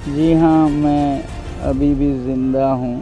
जी हाँ, मैं अभी भी ज़िंदा हूँ।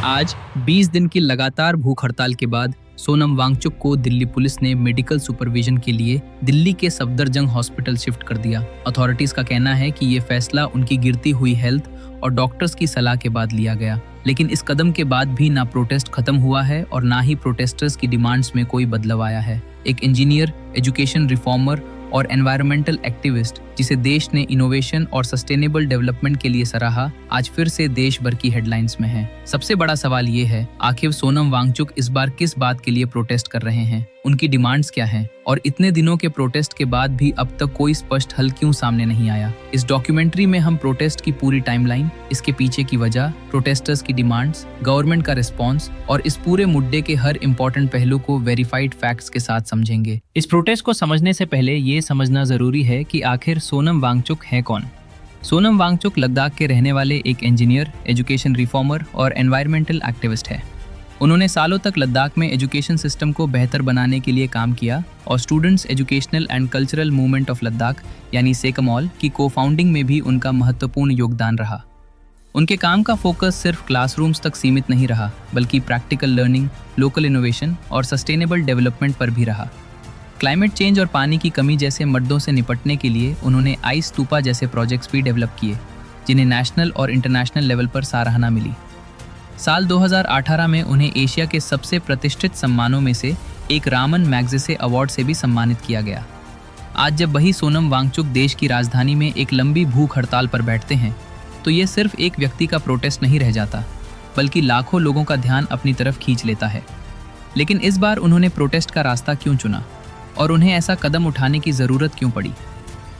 आज 20 दिन की लगातार भूख हड़ताल के बाद सोनम वांगचुक को दिल्ली पुलिस ने मेडिकल सुपरविजन के लिए दिल्ली के सफदरजंग हॉस्पिटल शिफ्ट कर दिया। अथॉरिटीज का कहना है कि ये फैसला उनकी गिरती हुई हेल्थ और डॉक्टर्स की सलाह के बाद लिया गया। लेकिन इस कदम के बाद भी ना प्रोटेस्ट खत्म हुआ है और ना ही प्रोटेस्टर्स की डिमांड्स में कोई बदलाव आया है। एक इंजीनियर, एजुकेशन रिफॉर्मर और एनवायरमेंटल एक्टिविस्ट जिसे देश ने इनोवेशन और सस्टेनेबल डेवलपमेंट के लिए सराहा, आज फिर से देश भर की हेडलाइंस में है। सबसे बड़ा सवाल ये है, आखिर सोनम वांगचुक इस बार किस बात के लिए प्रोटेस्ट कर रहे हैं? उनकी डिमांड्स क्या हैं? और इतने दिनों के प्रोटेस्ट के बाद भी अब तक कोई स्पष्ट हल क्यों सामने नहीं आया? इस डॉक्यूमेंट्री में हम प्रोटेस्ट की पूरी टाइमलाइन, इसके पीछे की वजह, प्रोटेस्टर्स की डिमांड्स, गवर्नमेंट का रिस्पॉन्स और इस पूरे मुद्दे के हर इंपॉर्टेंट पहलू को वेरीफाइड फैक्ट्स के साथ समझेंगे। इस प्रोटेस्ट को समझने से पहले ये समझना जरूरी है कि आखिर सोनम वांगचुक है कौन। सोनम वांगचुक लद्दाख के रहने वाले एक इंजीनियर, एजुकेशन रिफॉर्मर और एनवायरमेंटल एक्टिविस्ट है। उन्होंने सालों तक लद्दाख में एजुकेशन सिस्टम को बेहतर बनाने के लिए काम किया और students educational and cultural movement of Ladakh यानी सेकमॉल की को-फाउंडिंग में भी उनका महत्वपूर्ण योगदान रहा। उनके काम का फोकस सिर्फ क्लासरूम्स तक सीमित नहीं रहा, बल्कि प्रैक्टिकल लर्निंग, लोकल इनोवेशन और सस्टेनेबल डेवलपमेंट पर भी रहा। क्लाइमेट चेंज और पानी की कमी जैसे मुद्दों से निपटने के लिए उन्होंने आइस स्तूपा जैसे प्रोजेक्ट्स भी डेवलप किए, जिन्हें नेशनल और इंटरनेशनल लेवल पर सराहना मिली। साल 2018 में उन्हें एशिया के सबसे प्रतिष्ठित सम्मानों में से एक रामन मैग्सेसे अवार्ड से भी सम्मानित किया गया। आज जब वही सोनम वांगचुक देश की राजधानी में एक लंबी भूख हड़ताल पर बैठते हैं, तो ये सिर्फ एक व्यक्ति का प्रोटेस्ट नहीं रह जाता, बल्कि लाखों लोगों का ध्यान अपनी तरफ खींच लेता है। लेकिन इस बार उन्होंने प्रोटेस्ट का रास्ता क्यों चुना और उन्हें ऐसा कदम उठाने की ज़रूरत क्यों पड़ी?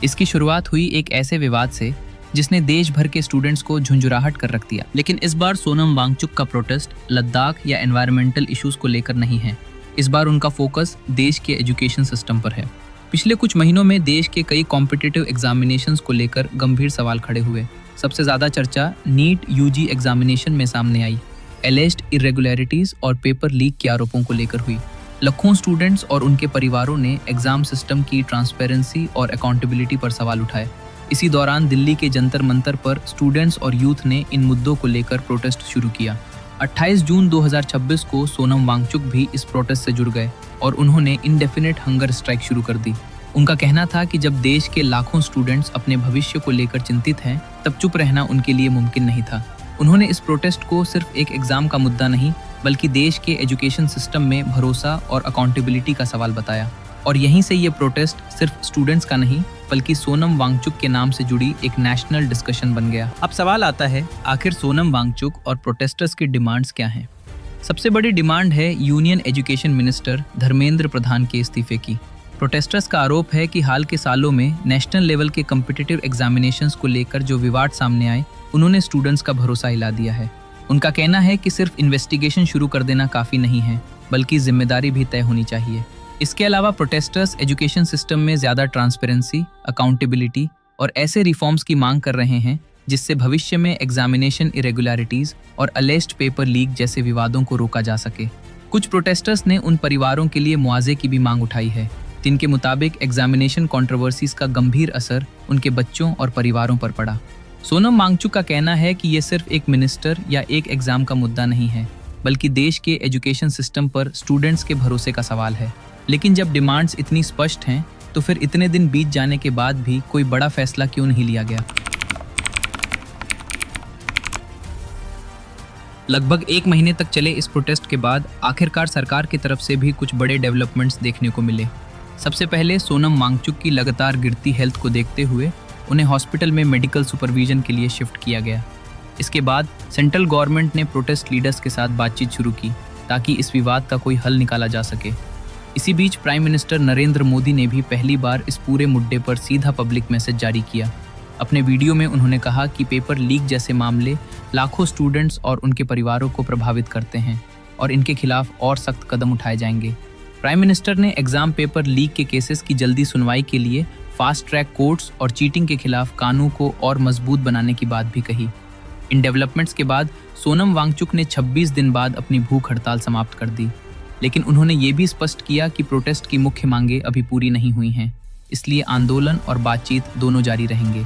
इसकी शुरुआत हुई एक ऐसे विवाद से जिसने देश भर के स्टूडेंट्स को झुंझुराहट कर रख दिया। लेकिन इस बार सोनम वांगचुक का प्रोटेस्ट लद्दाख या एनवायरमेंटल इश्यूज को लेकर नहीं है। इस बार उनका फोकस देश के एजुकेशन सिस्टम पर है। पिछले कुछ महीनों में देश के कई कॉम्पिटिटिव एग्जामिनेशंस को लेकर गंभीर सवाल खड़े हुए। सबसे ज़्यादा चर्चा नीट यूजी एग्जामिनेशन में सामने आई। एलिज्ड इरेगुलरिटीज और पेपर लीक के आरोपों को लेकर हुई। लाखों स्टूडेंट्स और उनके परिवारों ने एग्जाम सिस्टम की ट्रांसपेरेंसी और अकाउंटेबिलिटी पर सवाल उठाए। इसी दौरान दिल्ली के जंतर मंतर पर स्टूडेंट्स और यूथ ने इन मुद्दों को लेकर प्रोटेस्ट शुरू किया। 28 जून 2026 को सोनम वांगचुक भी इस प्रोटेस्ट से जुड़ गए और उन्होंने इंडेफिनिट हंगर स्ट्राइक शुरू कर दी। उनका कहना था कि जब देश के लाखों स्टूडेंट्स अपने भविष्य को लेकर चिंतित हैं, तब चुप रहना उनके लिए मुमकिन नहीं था। उन्होंने इस प्रोटेस्ट को सिर्फ एक एग्जाम का मुद्दा नहीं, बल्कि देश के एजुकेशन सिस्टम में भरोसा और अकाउंटेबिलिटी का सवाल बताया। और यहीं से ये प्रोटेस्ट सिर्फ स्टूडेंट्स का नहीं, बल्कि सोनम वांगचुक के नाम से जुड़ी एक नेशनल डिस्कशन बन गया। अब सवाल आता है, आखिर सोनम वांगचुक और प्रोटेस्टर्स की डिमांड्स क्या हैं? सबसे बड़ी डिमांड है union education minister Dharmendra Pradhan के इस्तीफे की। प्रोटेस्टर्स का आरोप है कि हाल के सालों में नेशनल लेवल के कॉम्पिटिटिव एग्जामिनेशंस को लेकर जो विवाद सामने आए, उन्होंने स्टूडेंट्स का भरोसा हिला दिया है। उनका कहना है कि सिर्फ इन्वेस्टिगेशन शुरू कर देना काफ़ी नहीं है, बल्कि जिम्मेदारी भी तय होनी चाहिए। इसके अलावा प्रोटेस्टर्स एजुकेशन सिस्टम में ज़्यादा ट्रांसपेरेंसी, अकाउंटेबिलिटी और ऐसे रिफॉर्म्स की मांग कर रहे हैं जिससे भविष्य में एग्जामिनेशन इरेगुलरिटीज और अलेज्ड पेपर लीक जैसे विवादों को रोका जा सके। कुछ प्रोटेस्टर्स ने उन परिवारों के लिए मुआवजे की भी मांग उठाई है, जिनके मुताबिक एग्जामिनेशन कंट्रोवर्सीज का गंभीर असर उनके बच्चों और परिवारों पर पड़ा। सोनम वांगचुक का कहना है कि ये सिर्फ एक मिनिस्टर या एक एग्जाम का मुद्दा नहीं है, बल्कि देश के एजुकेशन सिस्टम पर स्टूडेंट्स के भरोसे का सवाल है। लेकिन जब डिमांड्स इतनी स्पष्ट हैं, तो फिर इतने दिन बीत जाने के बाद भी कोई बड़ा फैसला क्यों नहीं लिया गया? लगभग एक महीने तक चले इस प्रोटेस्ट के बाद आखिरकार सरकार की तरफ से भी कुछ बड़े डेवलपमेंट्स देखने को मिले। सबसे पहले सोनम वांगचुक की लगातार गिरती हेल्थ को देखते हुए उन्हें हॉस्पिटल में मेडिकल सुपरविजन के लिए शिफ्ट किया गया। इसके बाद सेंट्रल गवर्नमेंट ने प्रोटेस्ट लीडर्स के साथ बातचीत शुरू की ताकि इस विवाद का कोई हल निकाला जा सके। इसी बीच प्राइम मिनिस्टर नरेंद्र मोदी ने भी पहली बार इस पूरे मुद्दे पर सीधा पब्लिक मैसेज जारी किया। अपने वीडियो में उन्होंने कहा कि पेपर लीक जैसे मामले लाखों स्टूडेंट्स और उनके परिवारों को प्रभावित करते हैं और इनके खिलाफ और सख्त कदम उठाए जाएंगे। प्राइम मिनिस्टर ने एग्जाम पेपर लीक के केसेस की जल्दी सुनवाई के लिए फास्ट ट्रैक कोर्ट्स और चीटिंग के खिलाफ कानून को और मजबूत बनाने की बात भी कही। इन डेवलपमेंट्स के बाद सोनम वांगचुक ने 26 दिन बाद अपनी भूख हड़ताल समाप्त कर दी। लेकिन उन्होंने ये भी स्पष्ट किया कि प्रोटेस्ट की मुख्य मांगे अभी पूरी नहीं हुई हैं, इसलिए आंदोलन और बातचीत दोनों जारी रहेंगे।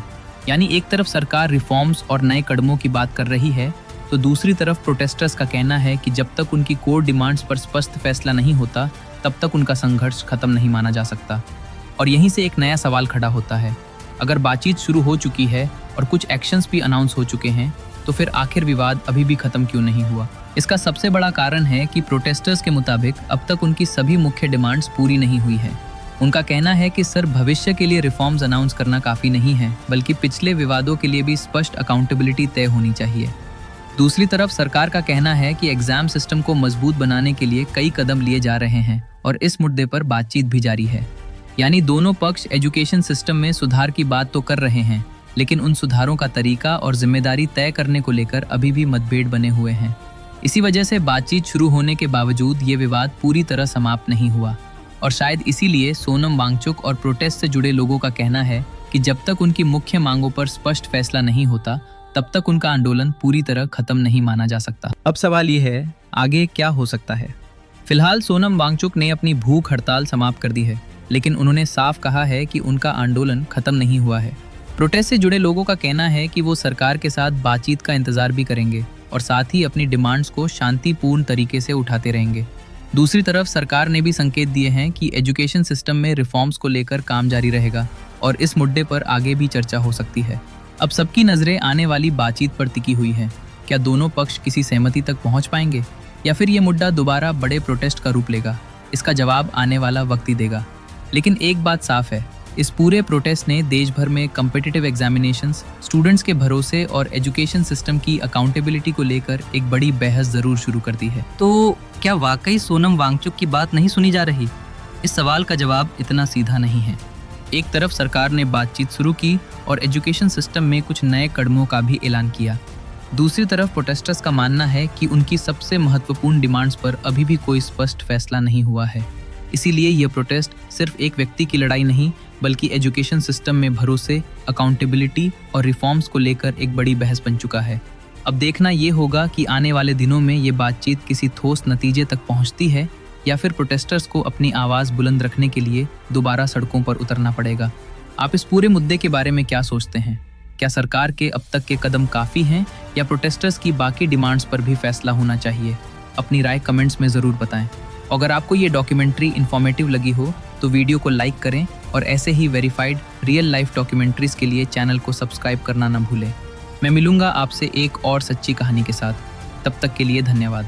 यानी एक तरफ सरकार रिफॉर्म्स और नए कदमों की बात कर रही है, तो दूसरी तरफ प्रोटेस्टर्स का कहना है कि जब तक उनकी कोर डिमांड्स पर स्पष्ट फैसला नहीं होता, तब तक उनका संघर्ष खत्म नहीं माना जा सकता। और यहीं से एक नया सवाल खड़ा होता है, अगर बातचीत शुरू हो चुकी है और कुछ एक्शंस भी अनाउंस हो चुके हैं, तो फिर आखिर विवाद अभी भी खत्म क्यों नहीं हुआ? इसका सबसे बड़ा कारण है कि प्रोटेस्टर्स के मुताबिक अब तक उनकी सभी मुख्य डिमांड्स पूरी नहीं हुई है। उनका कहना है कि सिर्फ भविष्य के लिए रिफॉर्म्स अनाउंस करना काफी नहीं है, बल्कि पिछले विवादों के लिए भी स्पष्ट अकाउंटेबिलिटी तय होनी चाहिए। दूसरी तरफ सरकार का कहना है कि एग्जाम सिस्टम को मजबूत बनाने के लिए कई कदम लिए जा रहे हैं और इस मुद्दे पर बातचीत भी जारी है। यानी दोनों पक्ष एजुकेशन सिस्टम में सुधार की बात तो कर रहे हैं, लेकिन उन सुधारों का तरीका और जिम्मेदारी तय करने को लेकर अभी भी मतभेद बने हुए हैं। इसी वजह से बातचीत शुरू होने के बावजूद ये विवाद पूरी तरह समाप्त नहीं हुआ और शायद इसीलिए सोनम वांगचुक और प्रोटेस्ट से जुड़े लोगों का कहना है कि जब तक उनकी मुख्य मांगों पर स्पष्ट फैसला नहीं होता, तब तक उनका आंदोलन पूरी तरह खत्म नहीं माना जा सकता। अब सवाल ये है, आगे क्या हो सकता है? फिलहाल सोनम वांगचुक ने अपनी भूख हड़ताल समाप्त कर दी है, लेकिन उन्होंने साफ कहा है कि उनका आंदोलन खत्म नहीं हुआ है। प्रोटेस्ट से जुड़े लोगों का कहना है कि वो सरकार के साथ बातचीत का इंतजार भी करेंगे और साथ ही अपनी डिमांड्स को शांतिपूर्ण तरीके से उठाते रहेंगे। दूसरी तरफ सरकार ने भी संकेत दिए हैं कि एजुकेशन सिस्टम में रिफॉर्म्स को लेकर काम जारी रहेगा और इस मुद्दे पर आगे भी चर्चा हो सकती है। अब सबकी नजरें आने वाली बातचीत पर टिकी हुई हैं। क्या दोनों पक्ष किसी सहमति तक पहुंच पाएंगे या फिर ये मुद्दा दोबारा बड़े प्रोटेस्ट का रूप लेगा? इसका जवाब आने वाला वक्त ही देगा। लेकिन एक बात साफ है, इस पूरे प्रोटेस्ट ने देश भर में कम्पिटिटिव एग्जामिनेशंस, स्टूडेंट्स के भरोसे और एजुकेशन सिस्टम की अकाउंटेबिलिटी को लेकर एक बड़ी बहस जरूर शुरू कर दी है। तो क्या वाकई सोनम वांगचुक की बात नहीं सुनी जा रही? इस सवाल का जवाब इतना सीधा नहीं है। एक तरफ सरकार ने बातचीत शुरू की और एजुकेशन सिस्टम में कुछ नए कदमों का भी ऐलान किया। दूसरी तरफ प्रोटेस्टर्स का मानना है कि उनकी सबसे महत्वपूर्ण डिमांड्स पर अभी भी कोई स्पष्ट फैसला नहीं हुआ है। इसीलिए यह प्रोटेस्ट सिर्फ एक व्यक्ति की लड़ाई नहीं, बल्कि एजुकेशन सिस्टम में भरोसे, अकाउंटेबिलिटी और रिफॉर्म्स को लेकर एक बड़ी बहस बन चुका है। अब देखना ये होगा कि आने वाले दिनों में ये बातचीत किसी ठोस नतीजे तक पहुंचती है या फिर प्रोटेस्टर्स को अपनी आवाज़ बुलंद रखने के लिए दोबारा सड़कों पर उतरना पड़ेगा। आप इस पूरे मुद्दे के बारे में क्या सोचते हैं? क्या सरकार के अब तक के कदम काफ़ी हैं या प्रोटेस्टर्स की बाकी डिमांड्स पर भी फैसला होना चाहिए? अपनी राय कमेंट्स में ज़रूर बताएं। अगर आपको ये डॉक्यूमेंट्री इन्फॉर्मेटिव लगी हो तो वीडियो को लाइक करें और ऐसे ही वेरीफाइड रियल लाइफ डॉक्यूमेंट्रीज के लिए चैनल को सब्सक्राइब करना न भूलें। मैं मिलूंगा आपसे एक और सच्ची कहानी के साथ। तब तक के लिए धन्यवाद।